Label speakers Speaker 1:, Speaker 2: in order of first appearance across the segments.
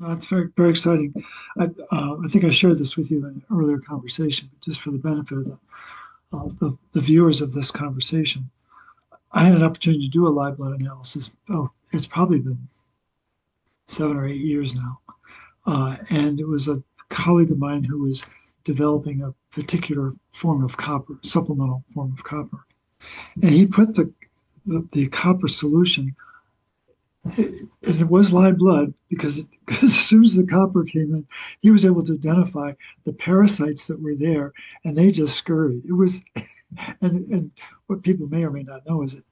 Speaker 1: That's very, very exciting. I think I shared this with you in an earlier conversation, but just for the benefit of the viewers of this conversation. I had an opportunity to do a live blood analysis. Oh, it's probably been 7 or 8 years now. And it was a colleague of mine who was developing a particular form of copper, supplemental form of copper. And he put the copper solution, and it was live blood because, because as soon as the copper came in, he was able to identify the parasites that were there, and they just scurried. It was, and what people may or may not know is that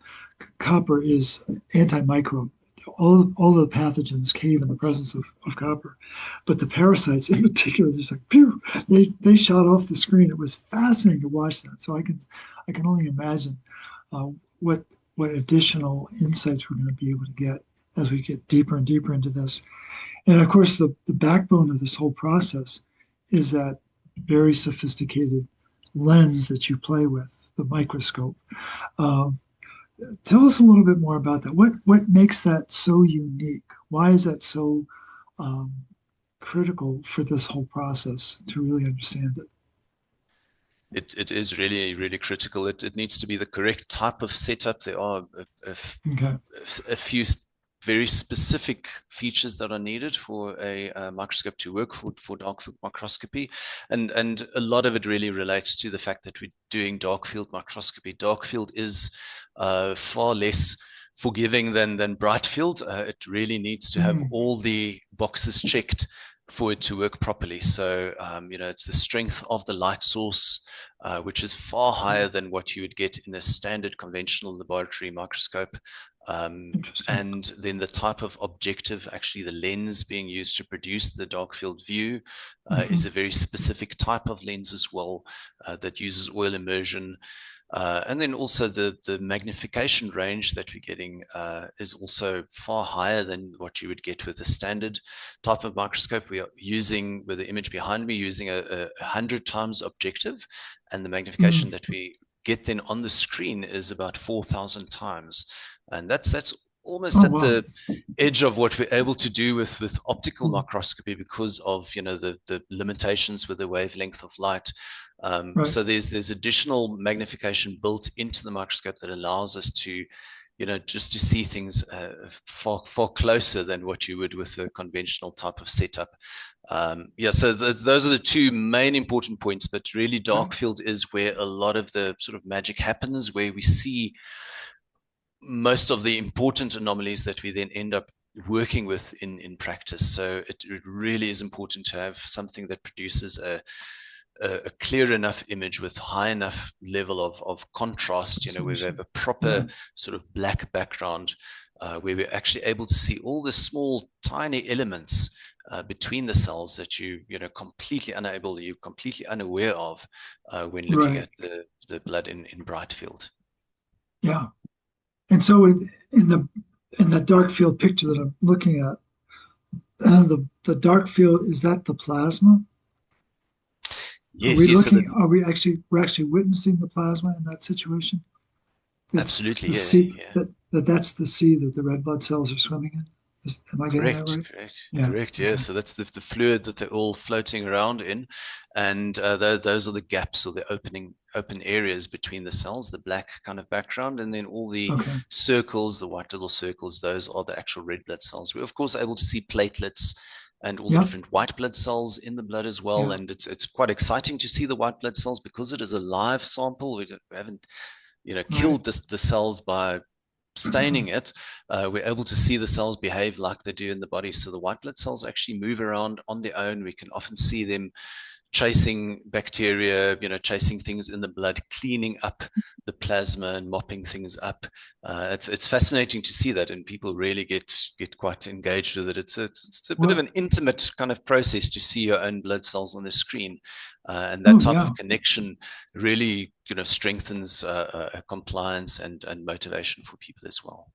Speaker 1: copper is antimicrobe. All the pathogens cave in the presence of copper, but the parasites in particular, just like phew, they shot off the screen. It was fascinating to watch that. So I can only imagine uh, what what additional insights we're going to be able to get as we get deeper and deeper into this. And of course, the backbone of this whole process is that very sophisticated lens that you play with, the microscope. Um, Tell us a little bit more about that. What makes that so unique? Why is that so um, critical for this whole process to really understand it?
Speaker 2: It is really, really critical. It needs to be the correct type of setup. There are
Speaker 1: Okay.
Speaker 2: a few very specific features that are needed for a microscope to work for dark field microscopy. And a lot of it really relates to the fact that we're doing dark field microscopy. Dark field is far less forgiving than bright field. It really needs to have
Speaker 1: Mm,
Speaker 2: all the boxes checked for it to work properly. So, it's the strength of the light source, which is far higher
Speaker 1: mm,
Speaker 2: than what you would get in a standard conventional laboratory microscope.
Speaker 1: interesting.
Speaker 2: And then the type of objective, actually the lens being used to produce the dark field view, is
Speaker 1: Hmm.
Speaker 2: a very specific type of lens as well, that uses oil immersion. And then also the magnification range that we're getting is also far higher than what you would get with a standard type of microscope. We are using, with the image behind me, using a 100 times objective, and the magnification
Speaker 1: Mm.
Speaker 2: that we get then on the screen is about 4,000 times. And that's almost
Speaker 1: Oh,
Speaker 2: at
Speaker 1: wow.
Speaker 2: the edge of what we're able to do with optical
Speaker 1: Mm.
Speaker 2: microscopy because of the limitations with the wavelength of light.
Speaker 1: Right.
Speaker 2: So there's additional magnification built into the microscope that allows us to just to see things far closer than what you would with a conventional type of setup. Yeah, so those are the two main important points. But really,
Speaker 1: Okay.
Speaker 2: dark field is where a lot of the sort of magic happens, where we see most of the important anomalies that we then end up working with in practice. So it really is important to have something that produces a clear enough image with high enough level of contrast, where we have
Speaker 1: Resolution.
Speaker 2: a proper
Speaker 1: Yeah.
Speaker 2: sort of black background, where we're actually able to see all the small, tiny elements between the cells that you're completely unaware of when looking
Speaker 1: Right.
Speaker 2: at the blood in bright field.
Speaker 1: Yeah. And so in the dark field picture that I'm looking at, the dark field, is that the plasma?
Speaker 2: Yes, yes. So that
Speaker 1: We're actually witnessing the plasma in that situation? It's
Speaker 2: absolutely,
Speaker 1: the
Speaker 2: yeah,
Speaker 1: sea
Speaker 2: yeah.
Speaker 1: that's the sea that the red blood cells are swimming in. Am I getting that
Speaker 2: Correct,
Speaker 1: right?
Speaker 2: correct,
Speaker 1: Yeah.
Speaker 2: correct. Yeah.
Speaker 1: Okay.
Speaker 2: So that's the fluid that they're all floating around in, and those are the gaps or the open areas between the cells, the black kind of background, and then all the
Speaker 1: Okay.
Speaker 2: circles, the white little circles. Those are the actual red blood cells. We're of course able to see platelets and all the
Speaker 1: Yeah.
Speaker 2: different white blood cells in the blood as well,
Speaker 1: Yeah.
Speaker 2: and it's quite exciting to see the white blood cells because it is a live sample. We haven't
Speaker 1: Right.
Speaker 2: killed the cells by staining it. We're able to see the cells behave like they do in the body. So the white blood cells actually move around on their own. We can often see them chasing bacteria, chasing things in the blood, cleaning up the plasma and mopping things up. It's fascinating to see that, and people really get quite engaged with it. It's a bit of
Speaker 1: Well,
Speaker 2: an intimate kind of process to see your own blood cells on the screen, and that
Speaker 1: oh
Speaker 2: type
Speaker 1: yeah.
Speaker 2: of connection really strengthens compliance and motivation for people as well.